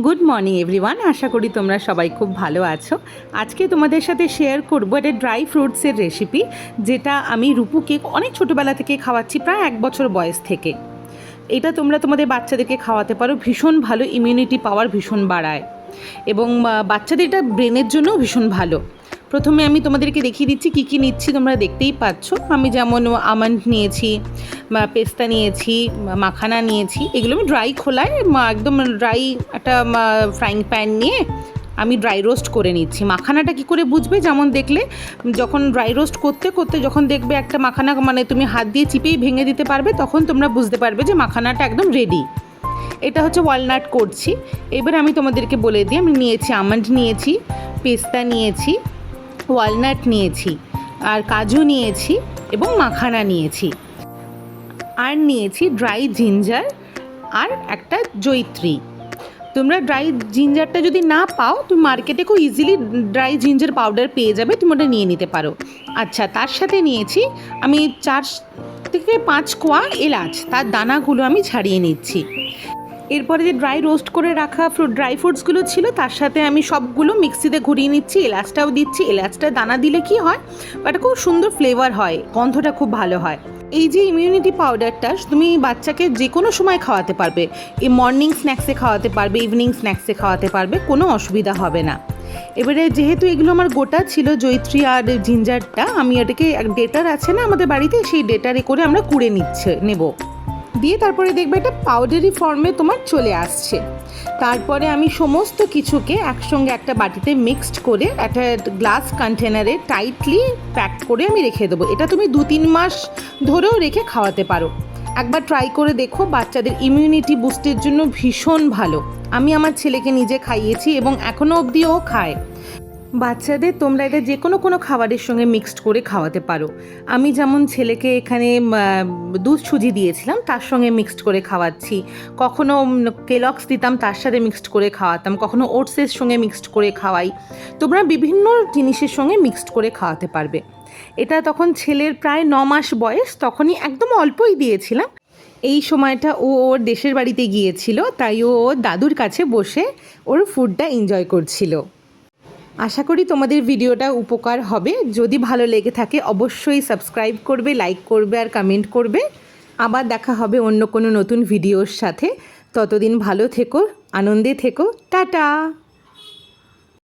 Good morning everyone, আশা করি তোমরা সবাই খুব ভালো আছো। আজকে তোমাদের সাথে শেয়ার করবো একটা ড্রাই ফ্রুটসের রেসিপি, যেটা আমি রূপুকে অনেক ছোটোবেলা থেকে খাওয়াচ্ছি, প্রায় 1 বছর বয়স থেকে। এটা তোমরা তোমাদের বাচ্চাদেরকে খাওয়াতে পারো, ভীষণ ভালো, ইমিউনিটি পাওয়ার ভীষণ বাড়ায় এবং বাচ্চাদের এটা ব্রেনের জন্যও ভীষণ ভালো। প্রথমে আমি তোমাদেরকে দেখিয়ে দিচ্ছি কী কী নিচ্ছি, তোমরা দেখতেই পাচ্ছ। আমি যেমন আমন্ড নিয়েছি, পেস্তা নিয়েছি, মাখানা নিয়েছি। এগুলো আমি ড্রাই খোলায় একদম ড্রাই একটা ফ্রাইং প্যান নিয়ে আমি ড্রাই রোস্ট করে নিচ্ছি। মাখানাটা কী করে বুঝবে, যেমন দেখলে যখন ড্রাই রোস্ট করতে করতে যখন দেখবে একটা মাখানা মানে তুমি হাত দিয়ে চিপেই ভেঙে দিতে পারবে, তখন তোমরা বুঝতে পারবে যে মাখানাটা একদম রেডি। এটা হচ্ছে ওয়ালনাট করছি। এবার আমি তোমাদেরকে বলে দিই, আমি নিয়েছি আমন্ড নিয়েছি, পেস্তা নিয়েছি, ওয়ালনাট নিয়েছি, আর কাজু নিয়েছি এবং মাখানা নিয়েছি, আর নিয়েছি ড্রাই জিঞ্জার আর একটা জয়িত্রী। তোমরা ড্রাই জিঞ্জারটা যদি না পাও, তুমি মার্কেটে খুব ইজিলি ড্রাই জিঞ্জার পাউডার পেয়ে যাবে, তুমি ওটা নিয়ে নিতে পারো। আচ্ছা, তার সাথে নিয়েছি আমি 4 থেকে 5 কোয়া এলাচ, তার দানাগুলো আমি ছাড়িয়ে নিচ্ছি। এরপরে যে ড্রাই রোস্ট করে রাখা ড্রাই ফ্রুটসগুলো ছিল, তার সাথে আমি সবগুলো মিক্সিতে ঘুরিয়ে নিচ্ছি, এলাচটাও দিচ্ছি। এলাচটা দানা দিলে কি হয়, এটা খুব সুন্দর ফ্লেভার হয়, গন্ধটা খুব ভালো হয়। এই যে ইমিউনিটি পাউডারটা তুমি বাচ্চাকে যে কোনো সময় খাওয়াতে পারবে, এই মর্নিং স্ন্যাক্সে খাওয়াতে পারবে, ইভিনিং স্ন্যাক্সে খাওয়াতে পারবে, কোনো অসুবিধা হবে না। এবারে যেহেতু এগুলো আমার গোটা ছিল, জয়িত্রী আর জিঞ্জারটা, আমি এটাকে ডেটার আছে না আমাদের বাড়িতে, সেই ডেটারে করে আমরা কুড়ে নেব দিয়ে তারপরে দেখবে এটা পাউডারি ফর্মে তোমার চলে আসছে। তারপরে আমি সমস্ত কিছুকে একসঙ্গে একটা বাটিতে মিক্সড করে একটা গ্লাস কন্টেনারে টাইটলি প্যাক করে আমি রেখে দেবো। এটা তুমি 2-3 মাস ধরেও রেখে খাওয়াতে পারো। একবার ট্রাই করে দেখো, বাচ্চাদের ইমিউনিটি বুস্টের জন্য ভীষণ ভালো। আমি আমার ছেলেকে নিজে খাইয়েছি এবং এখনও অবধি ও খায়। বাচ্চাদের তোমরা এটা যে কোনো খাবারের সঙ্গে মিক্সড করে খাওয়াতে পারো। আমি যেমন ছেলেকে এখানে দুধ সুজি দিয়েছিলাম, তার সঙ্গে মিক্সড করে খাওয়াচ্ছি। কখনো কেলগস দিতাম, তার সাথে মিক্সড করে খাওয়াতাম। কখনো ওটসের সঙ্গে মিক্সড করে খাওয়াই। তোমরা বিভিন্ন জিনিসের সঙ্গে মিক্সড করে খাওয়াতে পারবে। এটা তখন ছেলের প্রায় 9 মাস বয়স, তখনই একদম অল্পই দিয়েছিলাম। এই সময়টা ও ওর দেশের বাড়িতে গিয়েছিল, তাই ও ওর দাদুর কাছে বসে ওর ফুডটা এনজয় করছিল। আশা করি তোমাদের ভিডিওটা উপকার হবে। যদি ভালো লেগে থাকে অবশ্যই সাবস্ক্রাইব করবে, লাইক করবে আর কমেন্ট করবে। আবার দেখা হবে অন্য কোনো নতুন ভিডিওর সাথে। ততদিন ভালো থেকো, আনন্দে থেকো, টাটা।